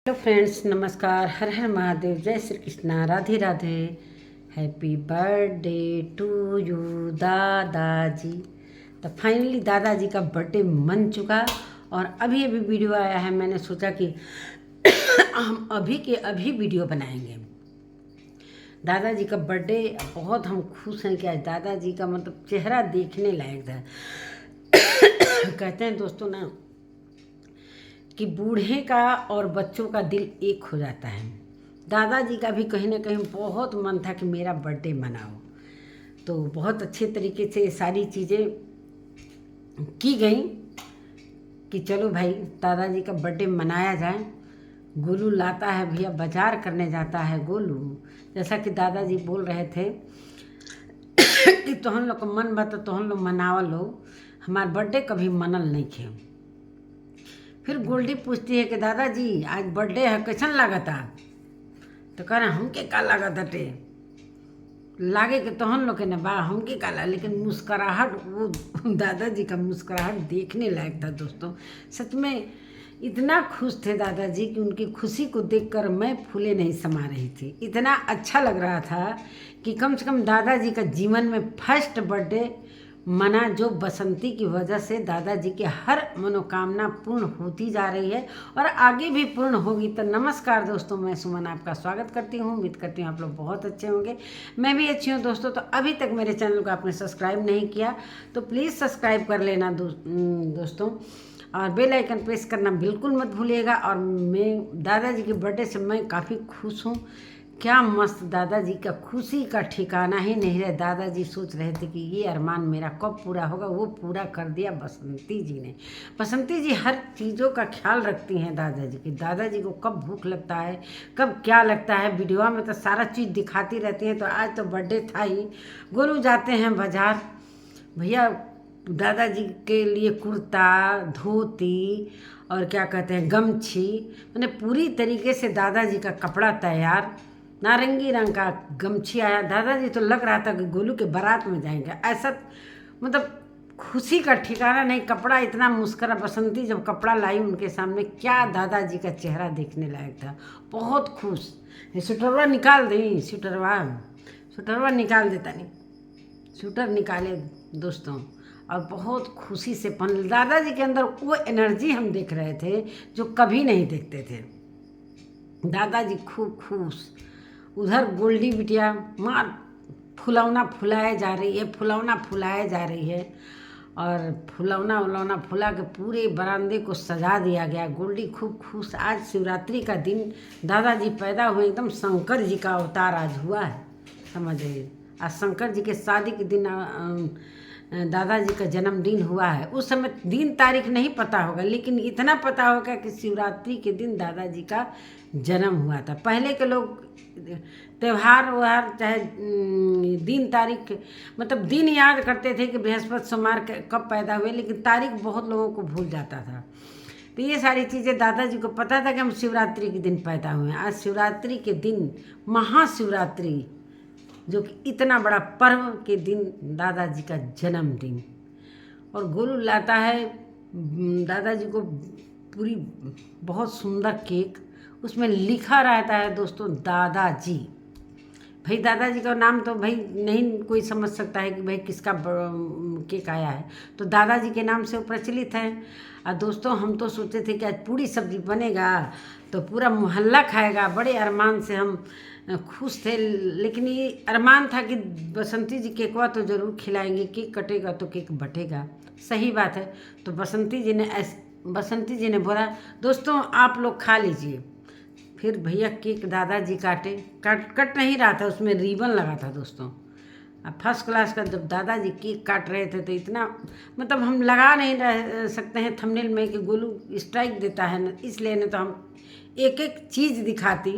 Hello friends, नमस्कार। हर हर महादेव, जय Shri Krishna, Radhe Radhe. Happy birthday to you दादाजी। तो फाइनली दादाजी का बर्थडे मन चुका और अभी अभी वीडियो आया है। मैंने सोचा कि हम अभी के अभी वीडियो बनाएंगे। दादाजी का बर्थडे, बहुत हम खुश हैं कि आज दादाजी का मतलब चेहरा देखने लायक था। कहते हैं दोस्तों ना कि बूढ़े का और बच्चों का दिल एक हो जाता है। दादाजी का भी कहीं ना कहीं बहुत मन था कि मेरा बर्थडे मनाओ, तो बहुत अच्छे तरीके से सारी चीज़ें की गई कि चलो भाई दादाजी का बर्थडे मनाया जाए। गोलू लाता है भैया, बाजार करने जाता है गोलू। जैसा कि दादाजी बोल रहे थे कि तोहन लोग का मन बता तोहन लोग मनावा लो, हमार बर्थडे कभी मनल नहीं खे। फिर गोल्डी पूछती है कि दादाजी आज बर्थडे है, कैसन लागता? तो कह रहे हमके का लागत हटे, लागे कि तोहन लोग के न बा, हमके का ला। लेकिन मुस्कुराहट, वो दादाजी का मुस्कुराहट देखने लायक था दोस्तों। सच में इतना खुश थे दादाजी कि उनकी खुशी को देखकर मैं फूले नहीं समा रही थी। इतना अच्छा लग रहा था कि कम से कम दादाजी का जीवन में फर्स्ट बर्थडे मना, जो बसंती की वजह से दादाजी की हर मनोकामना पूर्ण होती जा रही है और आगे भी पूर्ण होगी। तो नमस्कार दोस्तों, मैं सुमन आपका स्वागत करती हूँ। उम्मीद करती हूँ आप लोग बहुत अच्छे होंगे, मैं भी अच्छी हूँ दोस्तों। तो अभी तक मेरे चैनल को आपने सब्सक्राइब नहीं किया तो प्लीज़ सब्सक्राइब कर लेना दोस्तों, और बेल आइकन प्रेस करना बिल्कुल मत भूलिएगा। और मैं दादाजी के बर्थडे से मैं काफ़ी खुश हूँ। क्या मस्त, दादाजी का खुशी का ठिकाना ही नहीं रहे। दादाजी सोच रहे थे कि ये अरमान मेरा कब पूरा होगा, वो पूरा कर दिया बसंती जी ने। बसंती जी हर चीज़ों का ख्याल रखती हैं दादाजी की। दादाजी को कब भूख लगता है, कब क्या लगता है, वीडियो में तो सारा चीज़ दिखाती रहती हैं। तो आज तो बर्थडे था ही। गोलू जाते हैं बाजार, भैया दादाजी के लिए कुर्ता, धोती और क्या कहते हैं गमछी, मैंने पूरी तरीके से दादाजी का कपड़ा तैयार। नारंगी रंग का गमछी आया। दादाजी तो लग रहा था कि गोलू के बारात में जाएंगे, ऐसा मतलब खुशी का ठिकाना नहीं। कपड़ा इतना मुस्करा, बसंती जब कपड़ा लाई उनके सामने, क्या दादाजी का चेहरा देखने लायक था। बहुत खुश। स्वेटरवा निकाल दी, स्वेटरवा निकाल देता नहीं, स्वेटर निकाले दोस्तों, और बहुत खुशी से पहन। दादाजी के अंदर वो एनर्जी हम देख रहे थे जो कभी नहीं देखते थे। दादाजी खूब खुश। उधर गोल्डी बिटिया माँ फुलौना फुलाए जा रही है, फुलौना फुलाए जा रही है, और फुलौना उलौना फुला के पूरे बरामदे को सजा दिया गया। गोल्डी खूब खुश। आज शिवरात्रि का दिन, दादाजी पैदा हुए, एकदम शंकर जी का अवतार आज हुआ है, समझिए। आज शंकर जी के शादी के दिन दादाजी का जन्मदिन हुआ है। उस समय दिन तारीख नहीं पता होगा, लेकिन इतना पता होगा कि शिवरात्रि के दिन दादाजी का जन्म हुआ था। पहले के लोग त्यौहार व्योहार चाहे दिन तारीख, मतलब दिन याद करते थे कि बृहस्पति सोमवार कब पैदा हुए, लेकिन तारीख बहुत लोगों को भूल जाता था। तो ये सारी चीज़ें दादाजी को पता था कि हम शिवरात्रि के दिन पैदा हुए हैं। आज शिवरात्रि के दिन, महाशिवरात्रि, जो कि इतना बड़ा पर्व के दिन, दादाजी का जन्मदिन। और गोलू लाता है दादाजी को पूरी बहुत सुंदर केक, उसमें लिखा रहता है दोस्तों दादाजी। भाई दादाजी का नाम तो भाई नहीं कोई समझ सकता है कि भाई किसका केक आया है, तो दादाजी के नाम से वो प्रचलित है। और दोस्तों हम तो सोचे थे कि आज पूरी सब्जी बनेगा तो पूरा मोहल्ला खाएगा। बड़े अरमान से हम खुश थे, लेकिन ये अरमान था कि बसंती जी केकवा तो ज़रूर खिलाएंगे, केक कटेगा तो केक बटेगा। सही बात है। तो बसंती जी ने बोला दोस्तों आप लोग खा लीजिए। फिर भैया केक दादाजी कट नहीं रहा था, उसमें रिबन लगा था दोस्तों। अब फर्स्ट क्लास का जब दादाजी केक काट रहे थे तो इतना, मतलब हम लगा नहीं रह सकते हैं थंबनेल में कि गोलू स्ट्राइक देता है ना, इसलिए नहीं तो हम एक एक चीज़ दिखाती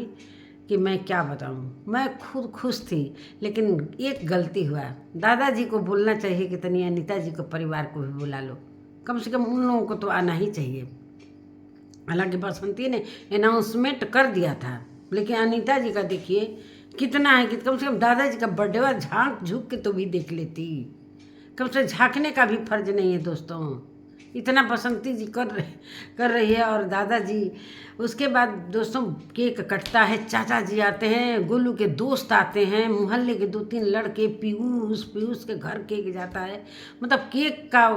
कि मैं क्या बताऊं। मैं खुद खुश थी, लेकिन एक गलती हुआ। दादाजी को बोलना चाहिए कि तनिया अनीता जी को, परिवार को भी बुला लो, कम से कम उन लोगों को तो आना ही चाहिए। हालांकि बसंती ने अनाउंसमेंट कर दिया था, लेकिन अनीता जी का देखिए कितना है कि कम से कम दादाजी का बर्थडे हुआ, झांक झुक के तो भी देख लेती। कम से झांकने का भी फर्ज नहीं है दोस्तों। इतना बसंती जी कर रही है। और दादाजी उसके बाद दोस्तों केक कटता है, चाचा जी आते हैं, गोलू के दोस्त आते हैं, मोहल्ले के 2-3 लड़के, पीयूष के घर केक जाता है। मतलब केक का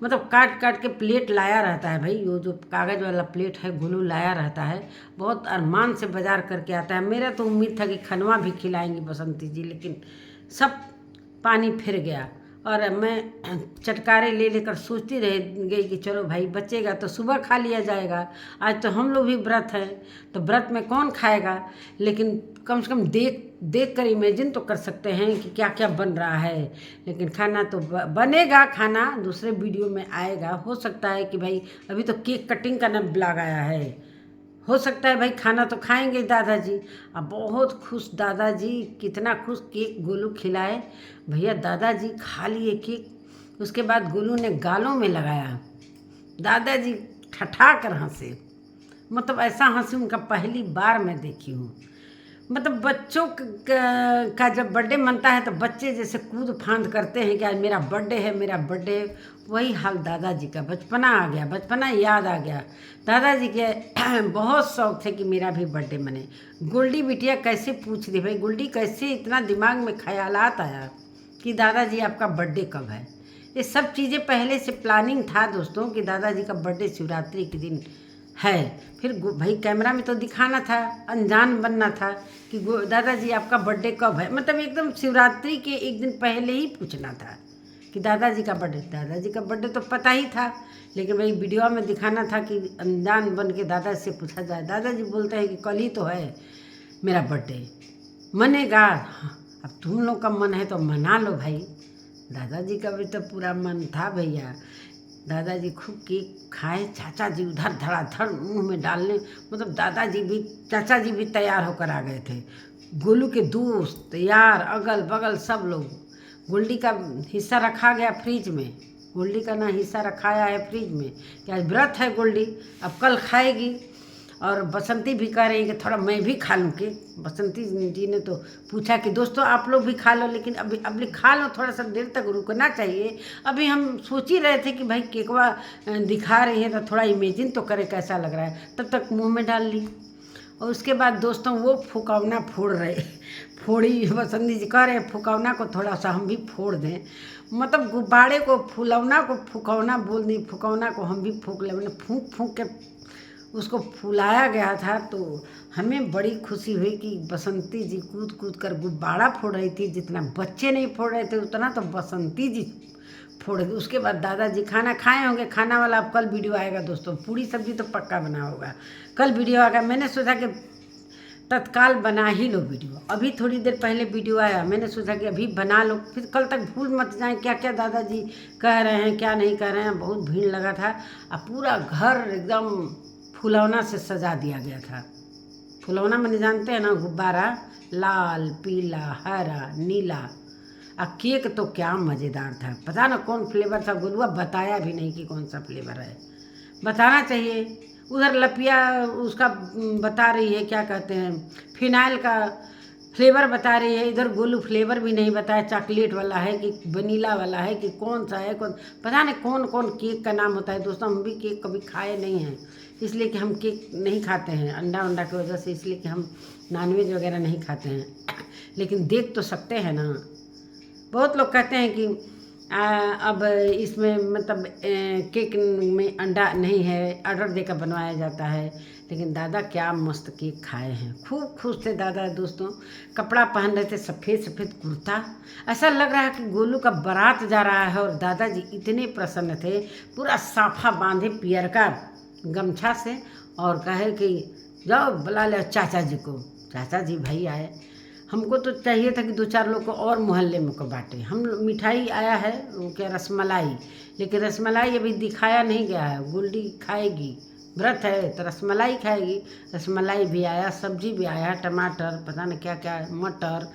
मतलब काट के प्लेट लाया रहता है भाई, वो जो कागज़ वाला प्लेट है गोलू लाया रहता है, बहुत अरमान से बाजार करके आता है। मेरा तो उम्मीद था कि खनवा भी खिलाएंगी बसंती जी, लेकिन सब पानी फिर गया। और मैं चटकारे ले लेकर सोचती रह गई कि चलो भाई बचेगा तो सुबह खा लिया जाएगा, आज तो हम लोग भी व्रत हैं तो व्रत में कौन खाएगा। लेकिन कम से कम देख कर इमेजिन तो कर सकते हैं कि क्या क्या बन रहा है। लेकिन खाना तो बनेगा, खाना दूसरे वीडियो में आएगा। हो सकता है कि भाई अभी तो केक कटिंग का ना ब्लॉग आया है, हो सकता है भाई खाना तो खाएंगे दादाजी। अब बहुत खुश दादाजी, कितना खुश, केक गोलू खिलाए भैया, दादाजी खा लिए केक। उसके बाद गोलू ने गालों में लगाया, दादाजी ठठा कर हंसे। मतलब ऐसा हंसी उनका पहली बार मैं देखी हूँ। मतलब बच्चों का जब बर्थडे मनता है तो बच्चे जैसे कूद फांद करते हैं कि आज मेरा बर्थडे है, मेरा बर्थडे है, वही हाल दादाजी का। बचपना आ गया, बचपना याद आ गया। दादाजी के बहुत शौक थे कि मेरा भी बर्थडे मने। गोल्डी बिटिया कैसे पूछ रही भाई, गोल्डी कैसे इतना दिमाग में ख्यालात आया कि दादाजी आपका बर्थडे कब है। ये सब चीज़ें पहले से प्लानिंग था दोस्तों कि दादाजी का बर्थडे शिवरात्रि के दिन है। फिर भाई कैमरा में तो दिखाना था, अनजान बनना था कि दादाजी आपका बर्थडे कब है। मतलब एकदम शिवरात्रि के एक दिन पहले ही पूछना था कि दादाजी का बर्थडे। दादाजी का बर्थडे तो पता ही था, लेकिन भाई वीडियो में दिखाना था कि अनजान बन के दादाजी से पूछा जाए। दादाजी बोलते हैं कि कल ही तो है मेरा बर्थडे, मनेगा। हाँ, अब तुम लोग का मन है तो मना लो भाई। दादाजी का भी तो पूरा मन था भैया। दादाजी खूब केक खाए, चाचा जी उधर धड़ाधड़ मुंह में डालने, मतलब दादाजी भी चाचा जी भी तैयार होकर आ गए थे। गोलू के दोस्त यार, अगल बगल सब लोग। गोल्डी का हिस्सा रखा गया फ्रिज में, गोल्डी का ना हिस्सा रखाया है फ्रिज में कि आज व्रत है गोल्डी, अब कल खाएगी। और बसंती भी कह रही है कि थोड़ा मैं भी खा लूँ केक। बसंती जी ने तो पूछा कि दोस्तों आप लोग भी खा लो, लेकिन अभी खा लो, थोड़ा सा देर तक रुकना चाहिए। अभी हम सोच ही रहे थे कि भाई केकवा दिखा रही है तो थोड़ा इमेजिन तो करे कैसा लग रहा है, तब तक मुंह में डाल ली। और उसके बाद दोस्तों वो फुकौना फोड़ रहे, फोड़ी बसंती जी कह रहे फुकौना को थोड़ा सा हम भी फोड़ दें। मतलब गुब्बारे को फुलौना को फुकौना बोल दी, फुकौना को हम भी फूंक ले। मैंने फूंक फूंक के उसको फुलाया गया था। तो हमें बड़ी खुशी हुई कि बसंती जी कूद कूद कर गुब्बारा फोड़ रही थी। जितना बच्चे नहीं फोड़ रहे थे उतना तो बसंती जी फोड़ दी। उसके बाद दादाजी खाना खाए होंगे, खाना वाला अब कल वीडियो आएगा दोस्तों। पूरी सब्जी तो पक्का बना होगा, कल वीडियो आएगा। मैंने सोचा कि तत्काल बना ही लो वीडियो, अभी थोड़ी देर पहले वीडियो आया, मैंने सोचा कि अभी बना लो, फिर कल तक भूल मत जाएं क्या क्या दादाजी कह रहे हैं क्या नहीं कह रहे हैं। बहुत भीड़ लगा था, अब पूरा घर एकदम फुलौना से सजा दिया गया था। फुलौना मैंने जानते हैं ना, गुब्बारा लाल पीला हरा नीला। अब केक तो क्या मज़ेदार था, पता ना कौन फ्लेवर था, गुलुआ बताया भी नहीं कि कौन सा फ्लेवर है, बताना चाहिए। उधर लपिया उसका बता रही है, क्या कहते हैं, फिनाइल का फ्लेवर बता रही है। इधर गोलू फ्लेवर भी नहीं बताया, चॉकलेट वाला है कि वनीला वाला है कि कौन सा है, कौन पता नहीं कौन कौन केक का नाम होता है। दोस्तों हम भी केक कभी खाए नहीं हैं, इसलिए कि हम केक नहीं खाते हैं अंडा की वजह से, इसलिए कि हम नॉनवेज वगैरह नहीं खाते हैं। लेकिन देख तो सकते हैं ना। बहुत लोग कहते हैं कि अब इसमें मतलब केक में अंडा नहीं है, ऑर्डर देकर बनवाया जाता है। लेकिन दादा क्या मस्त केक खाए हैं, खूब खुश थे दादा। दोस्तों कपड़ा पहन रहे थे सफ़ेद सफ़ेद कुर्ता, ऐसा लग रहा है कि गोलू का बारात जा रहा है। और दादाजी इतने प्रसन्न थे, पूरा साफा बांधे पियर का गमछा से, और कहे कि जाओ बुला ले चाचा जी को। चाचा जी भाई आए, हमको तो चाहिए था कि 2-4 लोग को और मोहल्ले में को बांटे। हम मिठाई आया है वो क्या रसमलाई, लेकिन रसमलाई अभी दिखाया नहीं गया है। गोल्डी खाएगी, व्रत है तो रसमलाई खाएगी। रसमलाई भी आया, सब्जी भी आया, टमाटर पता नहीं क्या क्या मटर,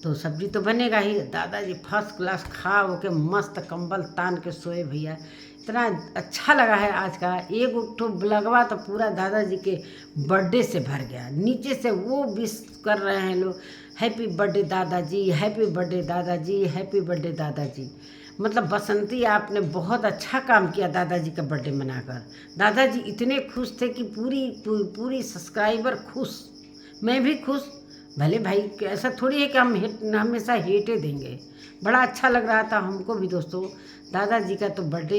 तो सब्जी तो बनेगा ही। दादाजी फर्स्ट क्लास खा वो के मस्त कंबल तान के सोए भैया। इतना अच्छा लगा है आज का एक उठो ब्लगवा, तो पूरा दादाजी के बर्थडे से भर गया। नीचे से वो विश कर रहे हैं लोग, हैप्पी बर्थडे दादाजी, हैप्पी बर्थडे दादाजी, हैप्पी बर्थडे दादाजी। मतलब बसंती आपने बहुत अच्छा काम किया दादाजी का बर्थडे मनाकर। दादाजी इतने खुश थे कि पूरी सब्सक्राइबर खुश, मैं भी खुश। भले भाई ऐसा थोड़ी है कि हम हमेशा हेटे देंगे। बड़ा अच्छा लग रहा था हमको भी दोस्तों। दादाजी का तो बर्थडे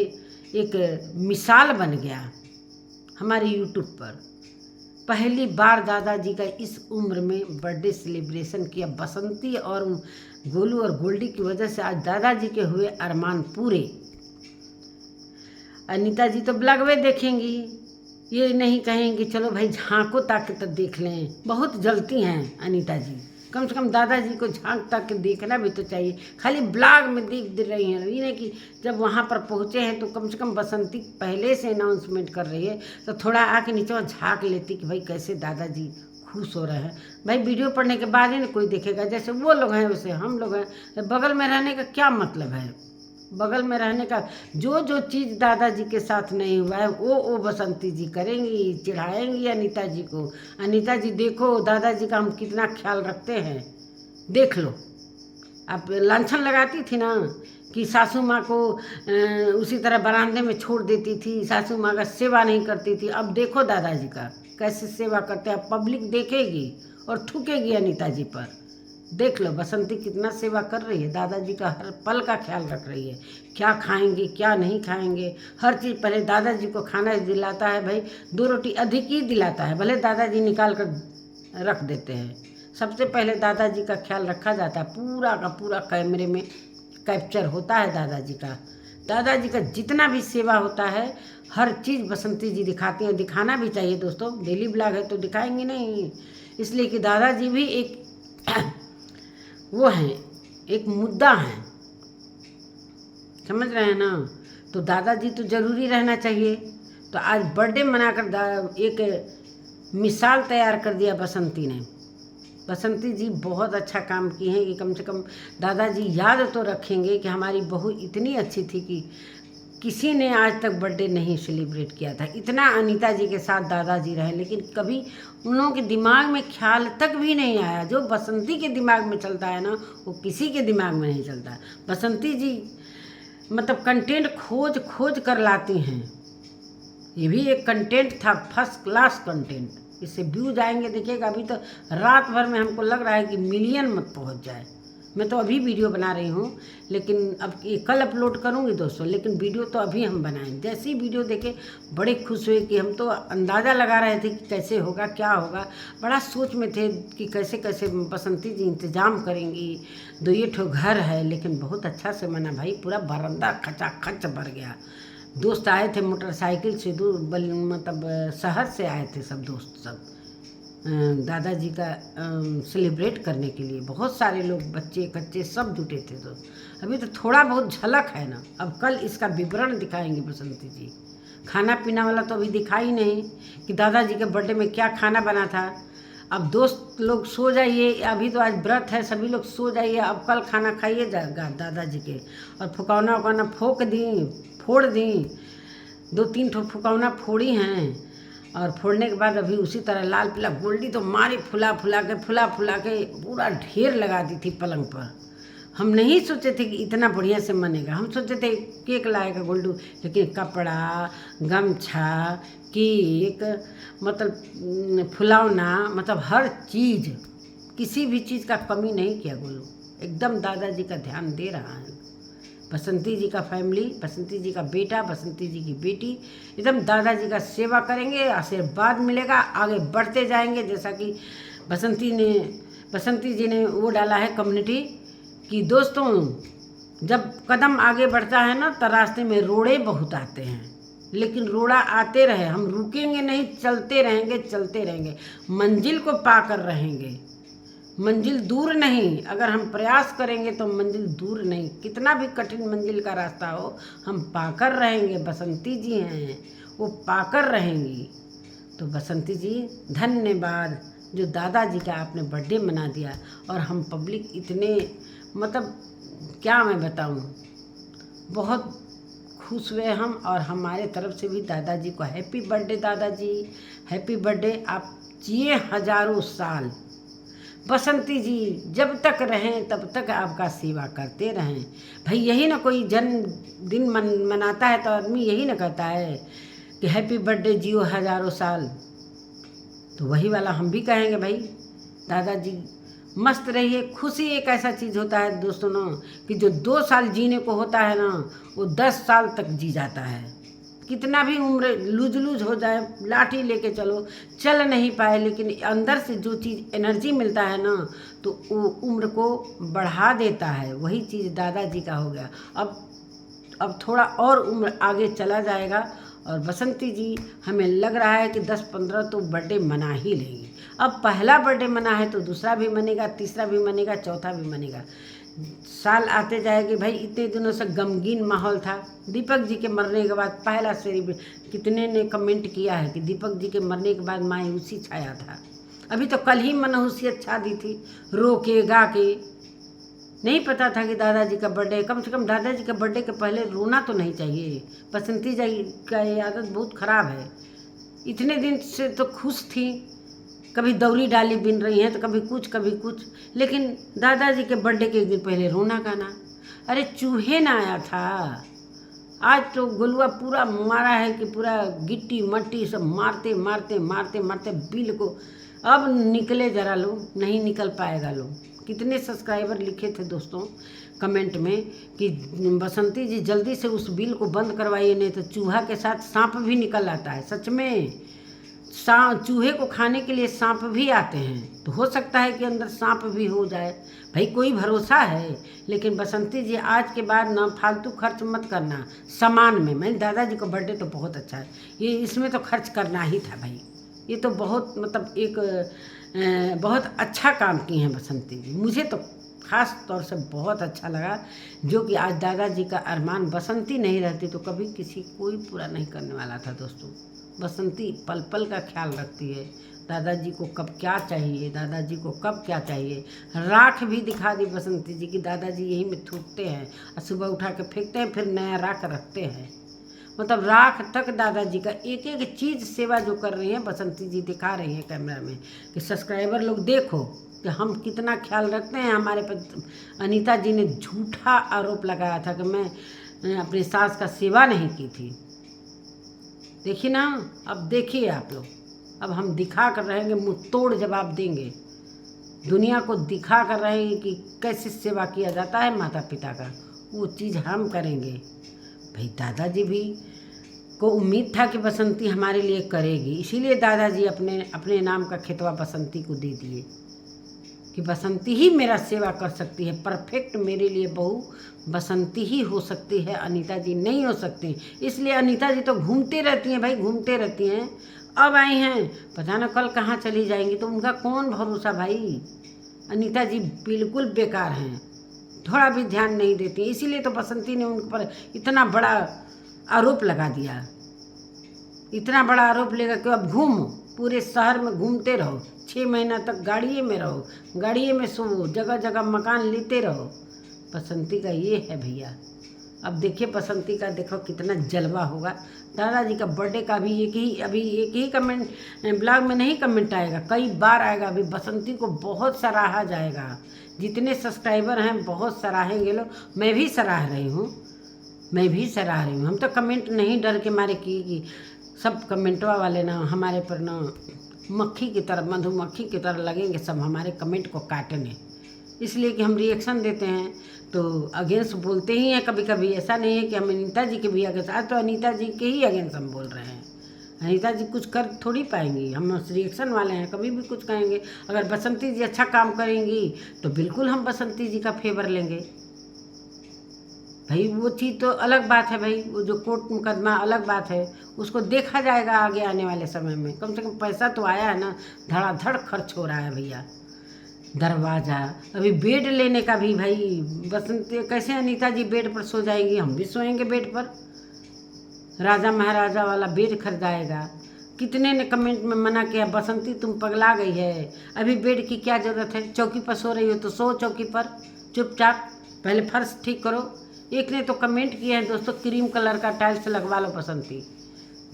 एक मिसाल बन गया हमारे यूट्यूब पर। पहली बार दादाजी का इस उम्र में बर्थडे सेलिब्रेशन किया। बसंती और गोलू और गोल्डी की वजह से आज दादाजी के हुए अरमान पूरे। अनीता जी तो ब्लॉग में देखेंगी, ये नहीं कहेंगे चलो भाई झांको ताकि तो देख लें। बहुत जलती हैं अनीता जी, कम से कम दादाजी को झांक ताक के देखना भी तो चाहिए। खाली ब्लॉग में देख दे रही हैं, ये नहीं कि जब वहाँ पर पहुँचे हैं तो कम से कम बसंती पहले से अनाउंसमेंट कर रही है तो थोड़ा आके नीचे झांक लेती कि भाई कैसे दादाजी खुश हो रहे हैं। भाई वीडियो पढ़ने के बाद ही ना कोई देखेगा, जैसे वो लोग हैं वैसे हम लोग हैं। बगल में रहने का क्या मतलब है? बगल में रहने का जो चीज़ दादाजी के साथ नहीं हुआ है वो बसंती जी करेंगी, चिढ़ाएंगी अनीता जी को। अनीता जी देखो दादाजी का हम कितना ख्याल रखते हैं, देख लो। आप लांछन लगाती थी ना कि सासू माँ को उसी तरह बरामदे में छोड़ देती थी, सासू माँ का सेवा नहीं करती थी। अब देखो दादाजी का कैसे सेवा करते हैं, पब्लिक देखेगी और थूकेगी अनीता जी पर। देख लो बसंती कितना सेवा कर रही है, दादाजी का हर पल का ख्याल रख रही है। क्या खाएंगे क्या नहीं खाएंगे, हर चीज़ पहले दादाजी को खाना दिलाता है। भाई 2 रोटी अधिक ही दिलाता है, भले दादाजी निकाल कर रख देते हैं। सबसे पहले दादाजी का ख्याल रखा जाता है, पूरा का पूरा कैमरे में कैप्चर होता है दादाजी का। दादाजी का जितना भी सेवा होता है हर चीज़ बसंती जी दिखाती हैं। दिखाना भी चाहिए दोस्तों, डेली ब्लॉग है तो दिखाएंगे नहीं, इसलिए कि दादाजी भी एक वो हैं, एक मुद्दा है, समझ रहे हैं ना। तो दादाजी तो ज़रूरी रहना चाहिए। तो आज बर्थडे मनाकर एक मिसाल तैयार कर दिया बसंती ने। बसंती जी बहुत अच्छा काम की हैं कि कम से कम दादाजी याद तो रखेंगे कि हमारी बहू इतनी अच्छी थी कि किसी ने आज तक बर्थडे नहीं सेलिब्रेट किया था। इतना अनीता जी के साथ दादाजी रहे, लेकिन कभी उन लोगों के दिमाग में ख्याल तक भी नहीं आया। जो बसंती के दिमाग में चलता है ना वो किसी के दिमाग में नहीं चलता। बसंती जी मतलब कंटेंट खोज कर लाती हैं। ये भी एक कंटेंट था, फर्स्ट क्लास कंटेंट। इससे व्यूज आएंगे देखिएगा। अभी तो रात भर में हमको लग रहा है कि मिलियन मत पहुंच जाए। मैं तो अभी वीडियो बना रही हूँ, लेकिन अब ये कल अपलोड करूँगी दोस्तों, लेकिन वीडियो तो अभी हम बनाएं। जैसे ही वीडियो देखे बड़े खुश हुए कि हम तो अंदाज़ा लगा रहे थे कि कैसे होगा क्या होगा। बड़ा सोच में थे कि कैसे कैसे बसंती जी इंतज़ाम करेंगी। 2 ठो घर है, लेकिन बहुत अच्छा से मना भाई। पूरा बरामदा खचाखच भर गया। दोस्त आए थे मोटरसाइकिल से दूर, मतलब शहर से आए थे सब दोस्त, सब दादाजी का सेलिब्रेट करने के लिए। बहुत सारे लोग बच्चे कच्चे सब जुटे थे दोस्त। अभी तो थोड़ा बहुत झलक है ना, अब कल इसका विवरण दिखाएंगे बसंती जी। खाना पीना वाला तो अभी दिखाई नहीं कि दादाजी के बर्थडे में क्या खाना बना था। अब दोस्त लोग सो जाइए, अभी तो आज व्रत है, सभी लोग सो जाइए। अब कल खाना खाइए जाएगा दादाजी के। और फुकौना उकौना फोड़ दी 2-3 ठो फुकौना फोड़ी हैं। और फोड़ने के बाद अभी उसी तरह लाल पीला गोल्डी तो मारी फुला फुला के पूरा ढेर लगा दी थी पलंग पर। हम नहीं सोचे थे कि इतना बढ़िया से मनेगा। हम सोचे थे केक लाएगा गोल्डू, लेकिन कपड़ा, गमछा, केक, मतलब फुलौना, मतलब हर चीज़, किसी भी चीज़ का कमी नहीं किया गोलू। एकदम दादाजी का ध्यान दे रहा है। बसंती जी का फैमिली, बसंती जी का बेटा, बसंती जी की बेटी एकदम दादाजी का सेवा करेंगे, आशीर्वाद मिलेगा, आगे बढ़ते जाएंगे। जैसा कि बसंती जी ने वो डाला है कम्युनिटी कि दोस्तों जब कदम आगे बढ़ता है ना तो रास्ते में रोड़े बहुत आते हैं, लेकिन रोड़ा आते रहे, हम रुकेंगे नहीं, चलते रहेंगे, मंजिल को पाकर रहेंगे। मंजिल दूर नहीं, अगर हम प्रयास करेंगे तो मंजिल दूर नहीं। कितना भी कठिन मंजिल का रास्ता हो हम पाकर रहेंगे। बसंती जी हैं वो पाकर रहेंगी। तो बसंती जी धन्यवाद जो दादाजी का आपने बर्थडे मना दिया। और हम पब्लिक इतने, मतलब क्या मैं बताऊं, बहुत खुश हुए हम। और हमारे तरफ से भी दादाजी को हैप्पी बर्थडे। दादाजी हैप्पी बर्थडे, आप जिए हज़ारों साल। बसंती जी जब तक रहें तब तक आपका सेवा करते रहें। भाई यही ना कोई जन्मदिन मनाता है तो आदमी यही ना कहता है कि हैप्पी बर्थडे जियो हज़ारों साल। तो वही वाला हम भी कहेंगे भाई, दादाजी मस्त रहिए। खुशी एक ऐसा चीज़ होता है दोस्तों ना कि जो 2 साल जीने को होता है ना वो 10 साल तक जी जाता है। कितना भी उम्र लूज हो जाए, लाठी लेके चलो, चल नहीं पाए, लेकिन अंदर से जो चीज़ एनर्जी मिलता है ना तो वो उम्र को बढ़ा देता है। वही चीज़ दादाजी का हो गया। अब थोड़ा और उम्र आगे चला जाएगा और बसंती जी हमें लग रहा है कि 10-15 तो बर्थडे मना ही लेंगे। अब पहला बर्थडे मना है तो दूसरा भी मनेगा, तीसरा भी मनेगा, चौथा भी मनेगा। साल आते जाएंगे भाई। इतने दिनों से गमगीन माहौल था। दीपक जी के मरने के बाद पहला कितने ने कमेंट किया है कि दीपक जी के मरने के बाद मायूसी छाया था। अभी तो कल ही मनहूसियत छा दी थी, रो के गा के। नहीं पता था कि दादाजी का बर्थडे, कम से कम दादाजी का बर्थडे के पहले रोना तो नहीं चाहिए। बसंती जी का ये आदत बहुत ख़राब है। इतने दिन से तो खुश थी, कभी दौरी डाली बिन रही हैं तो कभी कुछ, लेकिन दादाजी के बर्थडे के एक दिन पहले रोना गाना। अरे चूहे ना आया था, आज तो गुलुआ पूरा मारा है कि पूरा गिट्टी मट्टी सब मारते बिल को। अब निकले जरा लो, नहीं निकल पाएगा लो। कितने सब्सक्राइबर लिखे थे दोस्तों कमेंट में कि बसंती जी जल्दी से उस बिल को बंद करवाइए, नहीं तो चूहा के साथ सांप भी निकल आता है। सच में चूहे को खाने के लिए सांप भी आते हैं, तो हो सकता है कि अंदर सांप भी हो जाए। भाई कोई भरोसा है, लेकिन बसंती जी आज के बाद ना फालतू खर्च मत करना सामान में। मैंने दादाजी का बर्थडे तो बहुत अच्छा है, ये इसमें तो खर्च करना ही था भाई। ये तो बहुत मतलब एक बहुत अच्छा काम किए हैं बसंती जी। मुझे तो ख़ास तौर से बहुत अच्छा लगा, जो कि आज दादाजी का अरमान बसंती नहीं रहती तो कभी किसी कोई पूरा नहीं करने वाला था दोस्तों। बसंती पल पल का ख्याल रखती है। दादाजी को कब क्या चाहिए, दादाजी को कब क्या चाहिए। राख भी दिखा दी बसंती जी की दादाजी यही में थूकते हैं और सुबह उठा के फेंकते हैं, फिर नया राख रखते हैं। मतलब राख तक दादाजी का एक एक चीज़ सेवा जो कर रही हैं बसंती जी दिखा रही हैं कैमरा में कि सब्सक्राइबर लोग देखो कि हम कितना ख्याल रखते हैं। हमारे पर अनीता जी ने झूठा आरोप लगाया था कि मैं अपनी सास का सेवा नहीं की थी। देखिए ना, अब देखिए आप लोग, अब हम दिखा कर रहेंगे, मुँह तोड़ जवाब देंगे। दुनिया को दिखा कर रहेंगे कि कैसे सेवा किया जाता है माता पिता का, वो चीज़ हम करेंगे। भाई दादाजी भी को उम्मीद था कि बसंती हमारे लिए करेगी, इसीलिए दादाजी अपने नाम का खेतवा बसंती को दे दिए कि बसंती ही मेरा सेवा कर सकती है। परफेक्ट मेरे लिए बहू बसंती ही हो सकती है, अनीता जी नहीं हो सकती। इसलिए अनीता जी तो घूमती रहती हैं भाई, घूमते रहती हैं। अब आई हैं, पता ना कल कहाँ चली जाएंगी, तो उनका कौन भरोसा भाई। अनीता जी बिल्कुल बेकार हैं, थोड़ा भी ध्यान नहीं देती। इसीलिए तो बसंती ने उन पर इतना बड़ा आरोप लगा दिया। इतना बड़ा आरोप लेगा कि अब घूमो, पूरे शहर में घूमते रहो, 6 महीना तक गाड़िए में रहो, गाड़िए में सो, जगह जगह मकान लेते रहो। बसंती का ये है भैया। अब देखिए बसंती का देखो कितना जलवा होगा। दादाजी का बर्थडे का भी अभी एक ही कमेंट ब्लॉग में नहीं कमेंट आएगा, कई बार आएगा। अभी बसंती को बहुत सराहा जाएगा, जितने सब्सक्राइबर हैं बहुत सराहेंगे लोग। मैं भी सराह रही हूँ, हम तो कमेंट नहीं डर के मारे कि सब कमेंटवा वाले ना हमारे पर ना मक्खी की तरह, मधुमक्खी की तरह लगेंगे सब हमारे कमेंट को काटने। इसलिए कि हम रिएक्शन देते हैं तो अगेंस्ट बोलते ही हैं कभी कभी। ऐसा नहीं है कि हम अनीता जी के भी अगेंस्ट, आज तो अनीता जी के ही अगेंस्ट हम बोल रहे हैं। अनीता जी कुछ कर थोड़ी पाएंगी, हम रिएक्शन वाले हैं, कभी भी कुछ कहेंगे। अगर बसंती जी अच्छा काम करेंगी तो बिल्कुल हम बसंती जी का फेवर लेंगे भाई। वो चीज़ तो अलग बात है भाई, वो जो कोर्ट मुकदमा अलग बात है, उसको देखा जाएगा आगे आने वाले समय में। कम से कम पैसा तो आया है ना, धड़ाधड़ खर्च हो रहा है भैया। दरवाज़ा, अभी बेड लेने का भी भाई बसंती कैसे अनीता जी बेड पर सो जाएगी, हम भी सोएंगे बेड पर। राजा महाराजा वाला बेड खरीदाएगा। कितने ने कमेंट में मना किया बसंती तुम पगला गई है, अभी बेड की क्या ज़रूरत है, चौकी पर सो रही हो तो सो चौकी पर चुपचाप, पहले फर्श ठीक करो। एक ने तो कमेंट किया है दोस्तों, क्रीम कलर का टाइल्स लगवा लो बसंती,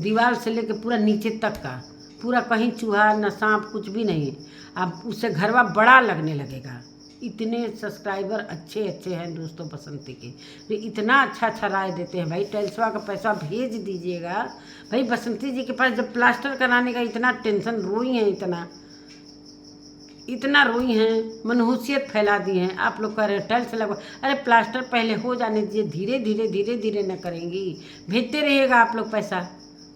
दीवार से लेके पूरा नीचे तक का पूरा कहीं चूहा न सांप कुछ भी नहीं है। अब उससे घरवा बड़ा लगने लगेगा। इतने सब्सक्राइबर अच्छे अच्छे हैं दोस्तों बसंती के, तो इतना अच्छा अच्छा राय देते हैं। भाई टाइल्सवा का पैसा भेज दीजिएगा। भाई बसंती जी के पास जब प्लास्टर कराने का इतना टेंशन, रोई हैं इतना रोई हैं, मनहूसियत फैला दी हैं। आप लोग कह रहे हैं टाइल्स लगवा, अरे प्लास्टर पहले हो जाने दीजिए, धीरे धीरे न करेंगी, भेजते रहिएगा आप लोग पैसा।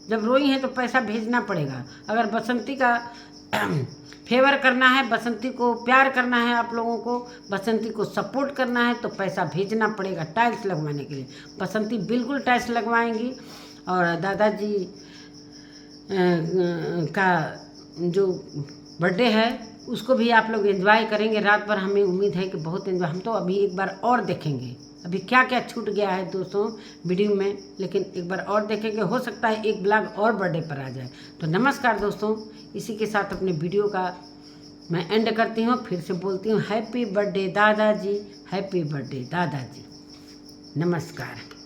जब रोई हैं तो पैसा भेजना पड़ेगा। अगर बसंती का फेवर करना है, बसंती को प्यार करना है, आप लोगों को बसंती को सपोर्ट करना है, तो पैसा भेजना पड़ेगा टाइल्स लगवाने के लिए। बसंती बिल्कुल टाइल्स लगवाएंगी। और दादाजी का जो बर्थडे है उसको भी आप लोग एंजॉय करेंगे रात भर। हमें उम्मीद है कि बहुत एंजॉय, हम तो अभी एक बार और देखेंगे। अभी क्या क्या छूट गया है दोस्तों वीडियो में, लेकिन एक बार और देखेंगे। हो सकता है एक ब्लॉग और बर्थडे पर आ जाए। तो नमस्कार दोस्तों, इसी के साथ अपने वीडियो का मैं एंड करती हूँ। फिर से बोलती हूँ हैप्पी बर्थडे दादाजी, हैप्पी बर्थडे दादाजी। नमस्कार।